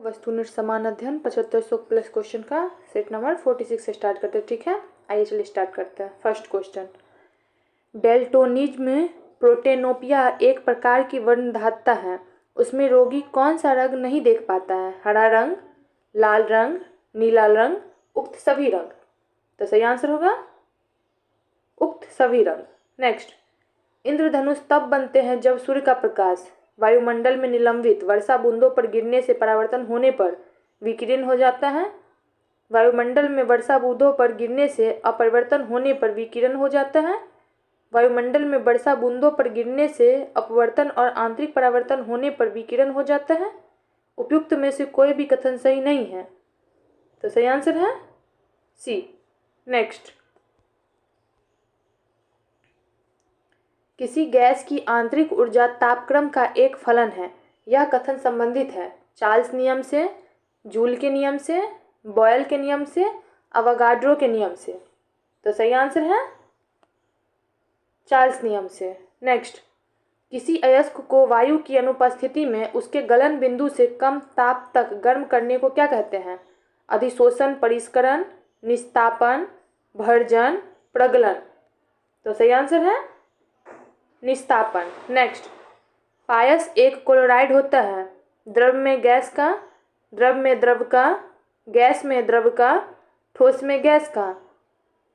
वस्तुनिष्ठ समान अध्ययन 7500 प्लस क्वेश्चन का सेट नंबर 46 से स्टार्ट करते हैं। ठीक है, आइए चलिए स्टार्ट करते हैं। फर्स्ट क्वेश्चन, डेल्टोनिज्म प्रोटेनोपिया एक प्रकार की वर्णधातुता है। उसमें रोगी कौन सा रंग नहीं देख पाता है? हरा रंग, लाल रंग, नीला रंग, उक्त सभी रंग। तो सही आंसर होगा उक्त सभी रंग। नेक्स्ट, इंद्रधनुष तब बनते हैं जब सूर्य का प्रकाश वायुमंडल में निलंबित वर्षा बूंदों पर गिरने से परावर्तन होने पर विकिरण हो जाता है। वायुमंडल में वर्षा बूंदों पर गिरने से अपवर्तन होने पर विकिरण हो जाता है। वायुमंडल में वर्षा बूंदों पर गिरने से अपवर्तन और आंतरिक परावर्तन होने पर विकिरण हो जाता है। उपयुक्त में से कोई भी कथन सही नहीं है, तो सही आंसर है सी। नेक्स्ट, किसी गैस की आंतरिक ऊर्जा तापक्रम का एक फलन है। यह कथन संबंधित है चार्ल्स नियम से, जूल के नियम से, बॉयल के नियम से, अवोगाड्रो के नियम से। तो सही आंसर है चार्ल्स नियम से। नेक्स्ट, किसी अयस्क को वायु की अनुपस्थिति में उसके गलन बिंदु से कम ताप तक गर्म करने को क्या कहते हैं? अधिशोषण, परिष्करण, निस्तापन, भर्जन, प्रगलन। तो सही आंसर है निस्तापन। नेक्स्ट, पायस एक क्लोराइड होता है। द्रव में गैस का, द्रव में द्रव का, गैस में द्रव का, ठोस में गैस का।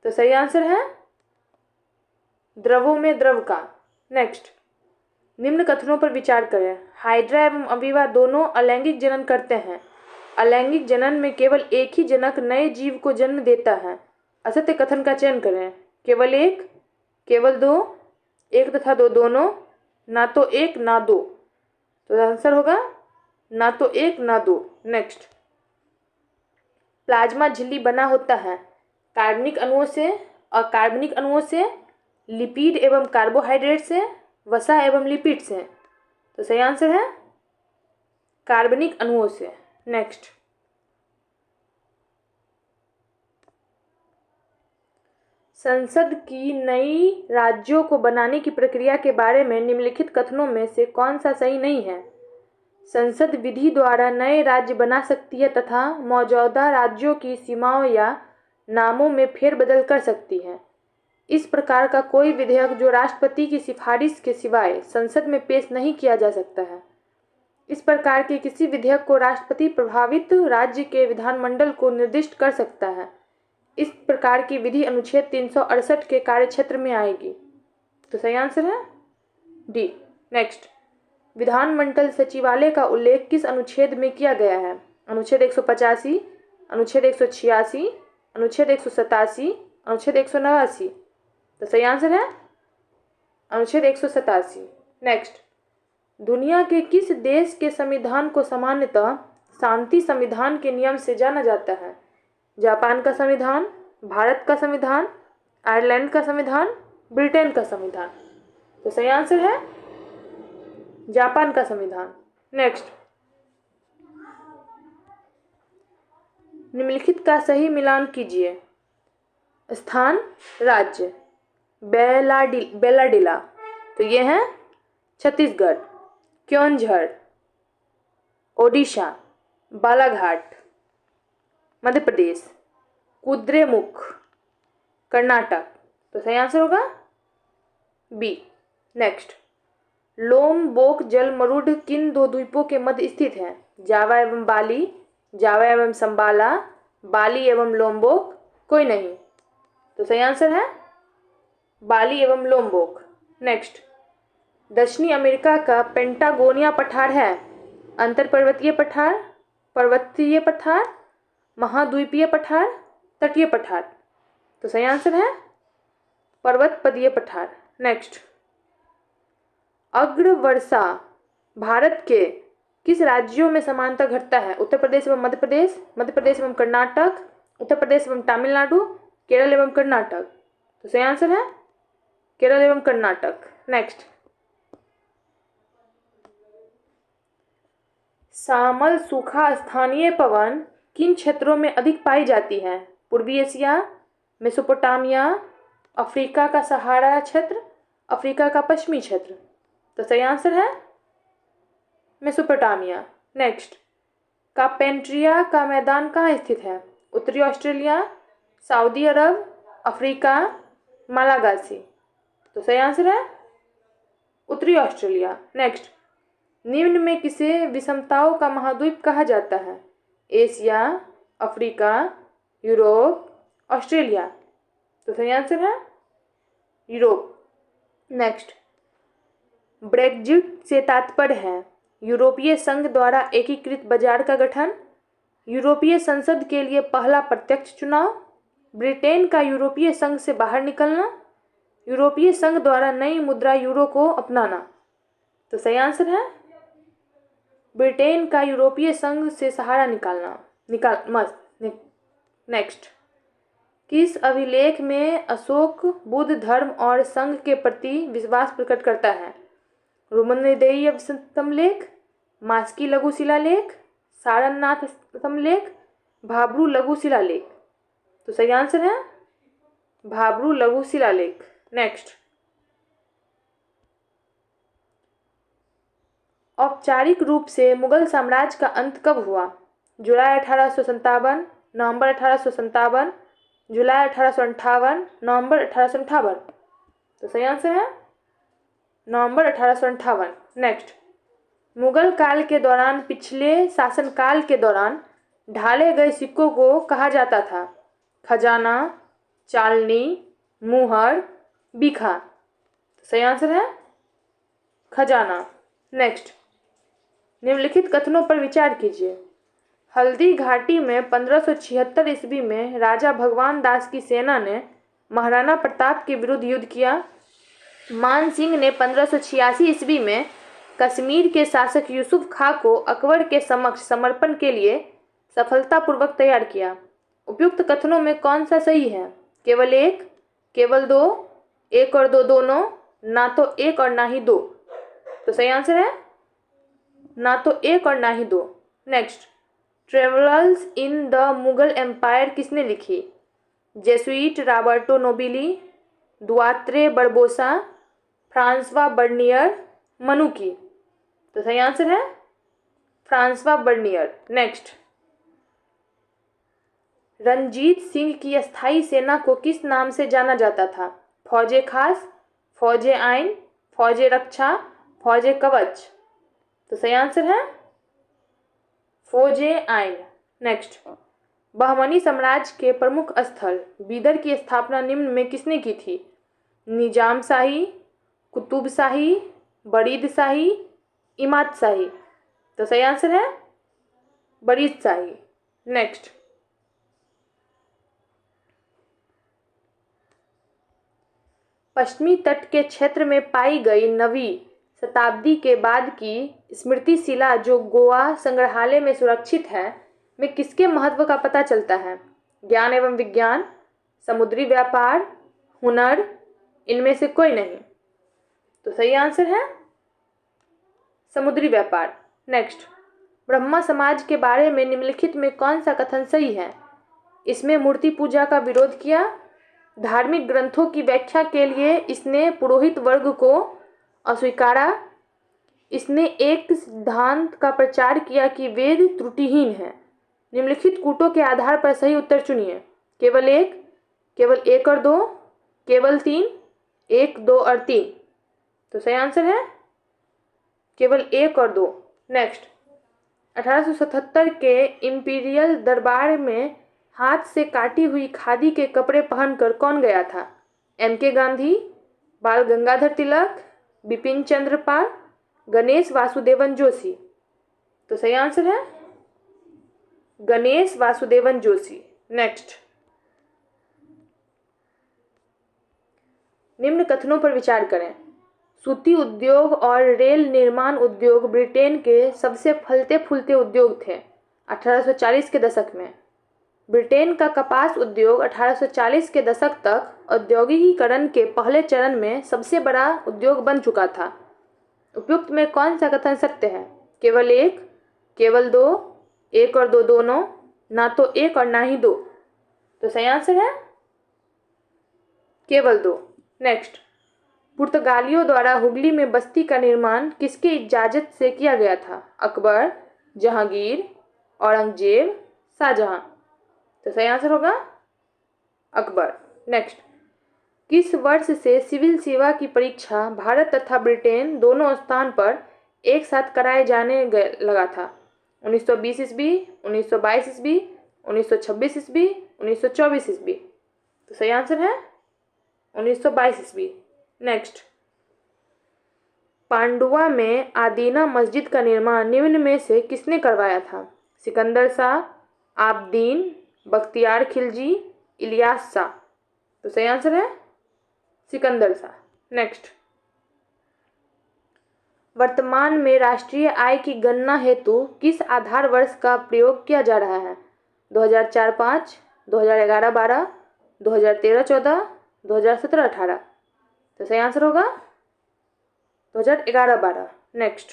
तो सही आंसर है द्रवों में द्रव का। नेक्स्ट, निम्न कथनों पर विचार करें। हाइड्रा एवं अमीबा दोनों अलैंगिक जनन करते हैं। अलैंगिक जनन में केवल एक ही जनक नए जीव को जन्म देता है। असत्य कथन का चयन करें। केवल एक, केवल दो, एक तथा दो दोनों, ना तो एक ना दो। तो आंसर होगा ना तो एक ना दो। नेक्स्ट, प्लाज्मा झिल्ली बना होता है कार्बनिक अणुओं से, अकार्बनिक अणुओं से, लिपिड एवं कार्बोहाइड्रेट से, वसा एवं लिपिड से। तो सही आंसर है कार्बनिक अणुओं से। नेक्स्ट, संसद की नई राज्यों को बनाने की प्रक्रिया के बारे में निम्नलिखित कथनों में से कौन सा सही नहीं है? संसद विधि द्वारा नए राज्य बना सकती है तथा मौजूदा राज्यों की सीमाओं या नामों में फेरबदल कर सकती है। इस प्रकार का कोई विधेयक जो राष्ट्रपति की सिफारिश के सिवाय संसद में पेश नहीं किया जा सकता है। इस प्रकार के किसी विधेयक को राष्ट्रपति प्रभावित राज्य के विधानमंडल को निर्दिष्ट कर सकता है। इस प्रकार की विधि अनुच्छेद 368 के कार्यक्षेत्र में आएगी। तो सही आंसर है डी। नेक्स्ट, विधानमंडल सचिवालय का उल्लेख किस अनुच्छेद में किया गया है? अनुच्छेद 185, अनुच्छेद 186, अनुच्छेद 187, अनुच्छेद 189। तो सही आंसर है अनुच्छेद 187। नेक्स्ट, दुनिया के किस देश के संविधान को सामान्यतः शांति संविधान के नियम से जाना जाता है? जापान का संविधान, भारत का संविधान, आयरलैंड का संविधान, ब्रिटेन का संविधान। तो सही आंसर है जापान का संविधान। नेक्स्ट, निम्नलिखित का सही मिलान कीजिए। स्थान, राज्य, बेलाडिला, तो ये है छत्तीसगढ़। क्योंझर, ओडिशा। बालाघाट, मध्य प्रदेश। कुद्रेमुख, कर्नाटक। तो सही आंसर होगा बी। नेक्स्ट, लोमबोक जलमरुद किन दो द्वीपों के मध्य स्थित है? जावा एवं बाली, जावा एवं संबाला, बाली एवं लोमबोक, कोई नहीं। तो सही आंसर है बाली एवं लोमबोक। नेक्स्ट, दक्षिणी अमेरिका का पेंटागोनिया पठार है अंतरपर्वतीय पठार, पर्वतीय पठार, महाद्वीपीय पठार, तटीय पठार। तो सही आंसर है पर्वतपदीय पठार। नेक्स्ट, अग्रवर्षा भारत के किस राज्यों में समानता घटता है? उत्तर प्रदेश एवं मध्य प्रदेश, मध्य प्रदेश एवं कर्नाटक, उत्तर प्रदेश एवं तमिलनाडु, केरल एवं कर्नाटक। तो सही आंसर है केरल एवं कर्नाटक। नेक्स्ट, शामल सूखा स्थानीय पवन किन क्षेत्रों में अधिक पाई जाती है? पूर्वी एशिया, मेसोपोटामिया, अफ्रीका का सहारा क्षेत्र, अफ्रीका का पश्चिमी क्षेत्र। तो सही आंसर है मेसोपोटामिया। नेक्स्ट, कार्पेंट्रिया का मैदान कहाँ स्थित है? उत्तरी ऑस्ट्रेलिया, सऊदी अरब, अफ्रीका, मालागासी। तो सही आंसर है उत्तरी ऑस्ट्रेलिया। नेक्स्ट, निम्न में किसे विषमताओं का महाद्वीप कहा जाता है? Asia, Africa, Europe, Australia. तो सही आंसर है यूरोप। नेक्स्ट, ब्रेक्जिट से तात्पर्य है यूरोपीय संघ द्वारा एकीकृत बाजार का गठन, यूरोपीय संसद के लिए पहला प्रत्यक्ष चुनाव, ब्रिटेन का यूरोपीय संघ से बाहर निकलना, यूरोपीय संघ द्वारा नई मुद्रा यूरो को अपनाना। तो सही आंसर है ब्रिटेन का यूरोपीय संघ से सहारा नेक्स्ट, किस अभिलेख में अशोक बुद्ध धर्म और संघ के प्रति विश्वास प्रकट करता है? रुमनदेयी समलेख, मास्की लघु शिलालेख, सारनाथ समलेख, भाब्रू लघु शिलालेख। तो सही आंसर है भाब्रू लघु शिलालेख। नेक्स्ट, औपचारिक रूप से मुगल साम्राज्य का अंत कब हुआ? जुलाई 1857, नवंबर 1857, जुलाई 1858, नवंबर 1858। तो सही आंसर है नवंबर 1858। नेक्स्ट, मुगल काल के दौरान पिछले शासनकाल के दौरान ढाले गए सिक्कों को कहा जाता था? खजाना, चालनी, मुहर, बीखा। तो सही आंसर है खजाना। नेक्स्ट, निम्नलिखित कथनों पर विचार कीजिए। हल्दी घाटी में 1576 ईस्वी में राजा भगवान दास की सेना ने महाराणा प्रताप के विरुद्ध युद्ध किया। मान सिंह ने 1586 ईस्वी में कश्मीर के शासक यूसुफ खां को अकबर के समक्ष समर्पण के लिए सफलतापूर्वक तैयार किया। उपयुक्त कथनों में कौन सा सही है? केवल एक, केवल दो, एक और दो दोनों, ना तो एक और ना ही दो। तो सही आंसर है ना तो एक और ना ही दो। Next, travels in the Mughal empire किसने लिखी? Jesuit Roberto Nobili, Duarte Barbosa, Francois Bernier, Manucci. तो सही आंसर है Francois Bernier. Next, Ranjit Singh की स्थायी सेना को किस नाम से जाना जाता था? फौजे खास, फौजे आइन, फौजे रक्षा, फौजे कवच। तो सही आंसर है फौजे आइन। नेक्स्ट, बहमनी साम्राज्य के प्रमुख स्थल बीदर की स्थापना निम्न में किसने की थी? निजाम शाही, कुतुब शाही, बरीद शाही, इमाद शाही। तो सही आंसर है बरीद शाही। नेक्स्ट, पश्चिमी तट के क्षेत्र में पाई गई 9वीं शताब्दी के बाद की स्मृति शिला जो गोवा संग्रहालय में सुरक्षित है में किसके महत्व का पता चलता है? ज्ञान एवं विज्ञान, समुद्री व्यापार, हुनर, इनमें से कोई नहीं। तो सही आंसर है समुद्री व्यापार। नेक्स्ट, ब्रह्मा समाज के बारे में निम्नलिखित में कौन सा कथन सही है? इसमें मूर्ति पूजा का विरोध किया, धार्मिक ग्रंथों की व्याख्या के लिए इसने पुरोहित वर्ग को अस्वीकारा, इसने एक सिद्धांत का प्रचार किया कि वेद त्रुटिहीन है। निम्नलिखित कूटों के आधार पर सही उत्तर चुनिए। केवल एक, केवल एक और दो, केवल तीन, एक, दो और तीन। तो सही आंसर है केवल एक और दो। नेक्स्ट, 1877 के इंपीरियल दरबार में हाथ से काटी हुई खादी के कपड़े पहनकर कौन गया था? M.K. गांधी, बाल गंगाधर तिलक, बिपिन चंद्र पाल, गणेश वासुदेवन जोशी। तो सही आंसर है गणेश वासुदेवन जोशी। नेक्स्ट, निम्न कथनों पर विचार करें। सूती उद्योग और रेल निर्माण उद्योग ब्रिटेन के सबसे फलते फूलते उद्योग थे 1840 के दशक में। ब्रिटेन का कपास उद्योग 1840 के दशक तक औद्योगिकीकरण के पहले चरण में सबसे बड़ा उद्योग बन चुका था। उपयुक्त में कौन सा कथन सत्य है? केवल एक, केवल दो, एक और दो दोनों, ना तो एक और ना ही दो। तो सही आंसर है केवल दो। नेक्स्ट, पुर्तगालियों द्वारा हुगली में बस्ती का निर्माण किसकी इजाजत से किया गया था? अकबर, जहांगीर, औरंगजेब, शाहजहां। तो सही आंसर होगा अकबर। नेक्स्ट, किस वर्ष से सिविल सेवा की परीक्षा भारत तथा ब्रिटेन दोनों स्थान पर एक साथ कराए जाने लगा था? 1920 ईस्वी, 1922 ईस्वी, 1926 ईस्वी, 1924 ईस्वी। तो सही आंसर है 1922 ईस्वी। नेक्स्ट, पांडुआ में आदीना मस्जिद का निर्माण निम्न में से किसने करवाया था? सिकंदर शाह, आबदीन, बख्तियार खिलजी, इलियास शाह। तो सही आंसर है सिकंदर शाह। नेक्स्ट, वर्तमान में राष्ट्रीय आय की गणना हेतु किस आधार वर्ष का प्रयोग किया जा रहा है? 2004-05, 2011-12, 2013-14, 2017-18। तो सही आंसर होगा 2011-12। नेक्स्ट,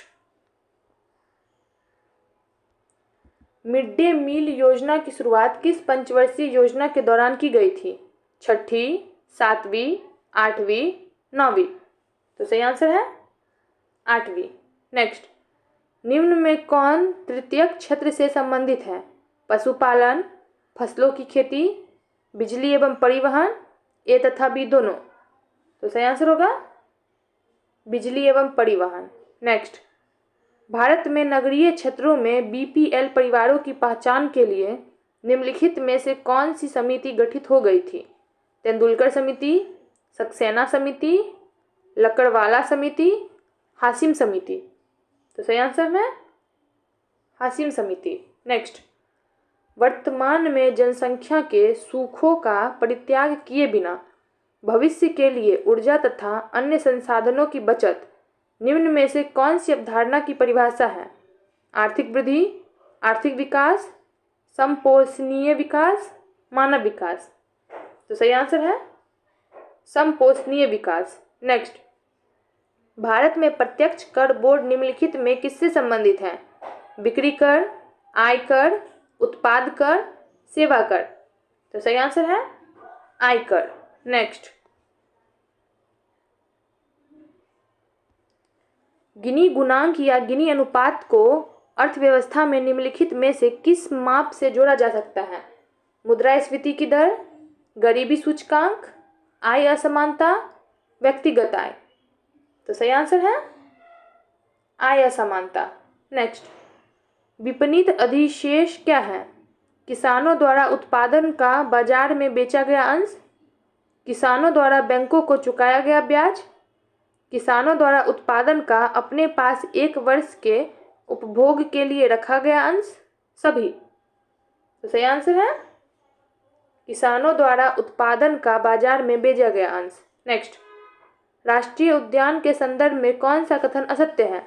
मिड डे मील योजना की शुरुआत किस पंचवर्षीय योजना के दौरान की गई थी? छठी, सातवीं, आठवीं, नौवीं। तो सही आंसर है आठवीं। नेक्स्ट, निम्न में कौन तृतीयक क्षेत्र से संबंधित है? पशुपालन, फसलों की खेती, बिजली एवं परिवहन, ए तथा बी दोनों। तो सही आंसर होगा बिजली एवं परिवहन। नेक्स्ट, भारत में नगरीय क्षेत्रों में बीपीएल परिवारों की पहचान के लिए निम्नलिखित में से कौन सी समिति गठित हो गई थी? तेंदुलकर समिति, सक्सेना समिति, लकड़वाला समिति, हाशिम समिति। तो सही आंसर है हाशिम समिति। नेक्स्ट, वर्तमान में जनसंख्या के सूखों का परित्याग किए बिना भविष्य के लिए ऊर्जा तथा अन्य संसाधनों की बचत निम्न में से कौन सी अवधारणा की परिभाषा है? आर्थिक वृद्धि, आर्थिक विकास, समपोषणीय विकास, मानव विकास। तो सही आंसर है समपोषणीय विकास। नेक्स्ट, भारत में प्रत्यक्ष कर बोर्ड निम्नलिखित में किससे संबंधित है? बिक्री कर, आयकर, उत्पाद कर, सेवा कर। तो सही आंसर है आयकर। नेक्स्ट, गिनी गुणांक या गिनी अनुपात को अर्थव्यवस्था में निम्नलिखित में से किस माप से जोड़ा जा सकता है? मुद्रास्फीति की दर, गरीबी सूचकांक, आय असमानता, व्यक्तिगत आय। तो सही आंसर है आय असमानता। नेक्स्ट, विपणित अधिशेष क्या है? किसानों द्वारा उत्पादन का बाजार में बेचा गया अंश, किसानों द्वारा बैंकों को चुकाया गया ब्याज, किसानों द्वारा उत्पादन का अपने पास एक वर्ष के उपभोग के लिए रखा गया अंश, सभी। तो सही आंसर है किसानों द्वारा उत्पादन का बाजार में बेचा गया अंश। नेक्स्ट, राष्ट्रीय उद्यान के संदर्भ में कौन सा कथन असत्य है?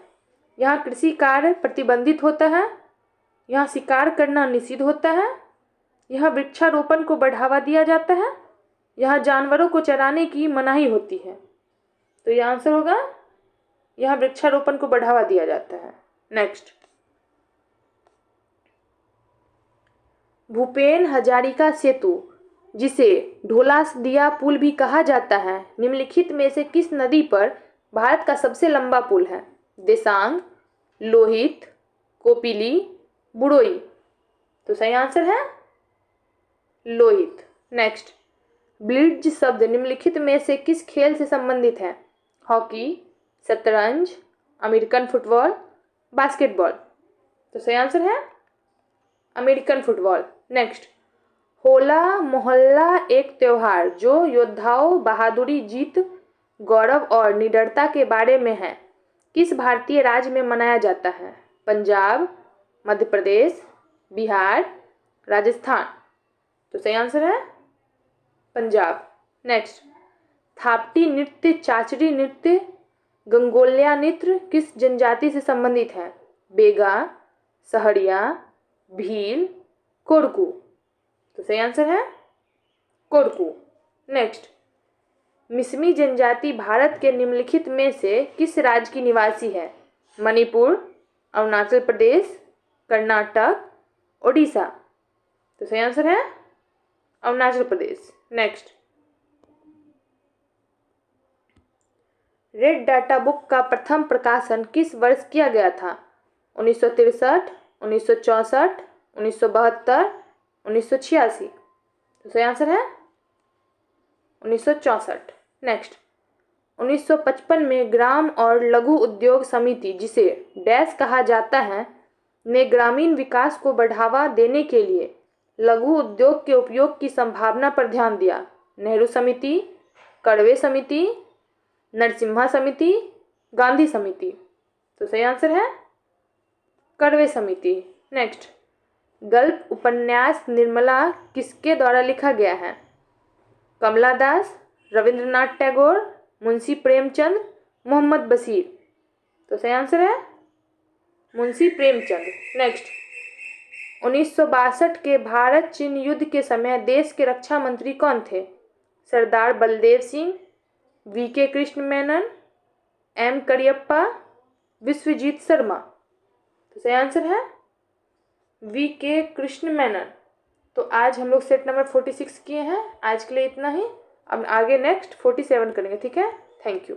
यहाँ कृषि कार्य प्रतिबंधित होता है, यहाँ शिकार करना निषिद्ध होता है, यहाँ वृक्षारोपण को बढ़ावा दिया जाता है, यहाँ जानवरों को चराने की मनाही होती है। तो यह आंसर होगा यहाँ वृक्षारोपण को बढ़ावा दिया जाता है। नेक्स्ट, भूपेन हजारिका सेतु, जिसे ढोलासदिया पुल भी कहा जाता है, निम्नलिखित में से किस नदी पर भारत का सबसे लंबा पुल है? देसांग, लोहित, कोपिली, बुड़ोई। तो सही आंसर है लोहित। नेक्स्ट, ब्लिट्ज शब्द निम्नलिखित में से किस खेल से संबंधित है? हॉकी, शतरंज, अमेरिकन फुटबॉल, बास्केटबॉल। तो सही आंसर है अमेरिकन फुटबॉल। नेक्स्ट, होला मोहल्ला एक त्योहार जो योद्धाओं, बहादुरी, जीत, गौरव और निडरता के बारे में है, किस भारतीय राज्य में मनाया जाता है? पंजाब, मध्य प्रदेश, बिहार, राजस्थान। तो सही आंसर है पंजाब। नेक्स्ट, थापटी नृत्य, चाचरी नृत्य, गंगोलिया नृत्य किस जनजाति से संबंधित है? बेगा, सहरिया, भील, कोरकू। तो सही आंसर है कोरकू। नेक्स्ट, मिसमी जनजाति भारत के निम्नलिखित में से किस राज्य की निवासी है? मणिपुर, अरुणाचल प्रदेश, कर्नाटक, ओडिशा। तो सही आंसर है Arunachal Pradesh. Next, red data book का प्रथम प्रकाशन किस वर्ष किया गया था? 1963, 1964, 1972, 1986। तो सही आंसर है 1964। नेक्स्ट, 1955 में ग्राम और लघु उद्योग समिति, जिसे डैश कहा जाता है, ने ग्रामीण विकास को बढ़ावा देने के लिए लघु उद्योग के उपयोग की संभावना पर ध्यान दिया। नेहरू समिति, कड़वे समिति, नरसिम्हा समिति, गांधी समिति। तो सही आंसर है कड़वे समिति। नेक्स्ट, गल्प उपन्यास निर्मला किसके द्वारा लिखा गया है? कमला दास, रविंद्रनाथ टैगोर, मुंशी प्रेमचंद, मोहम्मद बशीर। तो सही आंसर है मुंशी प्रेमचंद। नेक्स्ट, 1962 के भारत चीन युद्ध के समय देश के रक्षा मंत्री कौन थे? सरदार बलदेव सिंह, वीके कृष्ण मेनन, एम करियप्पा, विश्वजीत शर्मा। तो सही आंसर है वीके कृष्ण मेनन। तो आज हम लोग सेट नंबर 46 किए हैं। आज के लिए इतना ही। अब आगे नेक्स्ट 47 करेंगे। ठीक है, थैंक यू।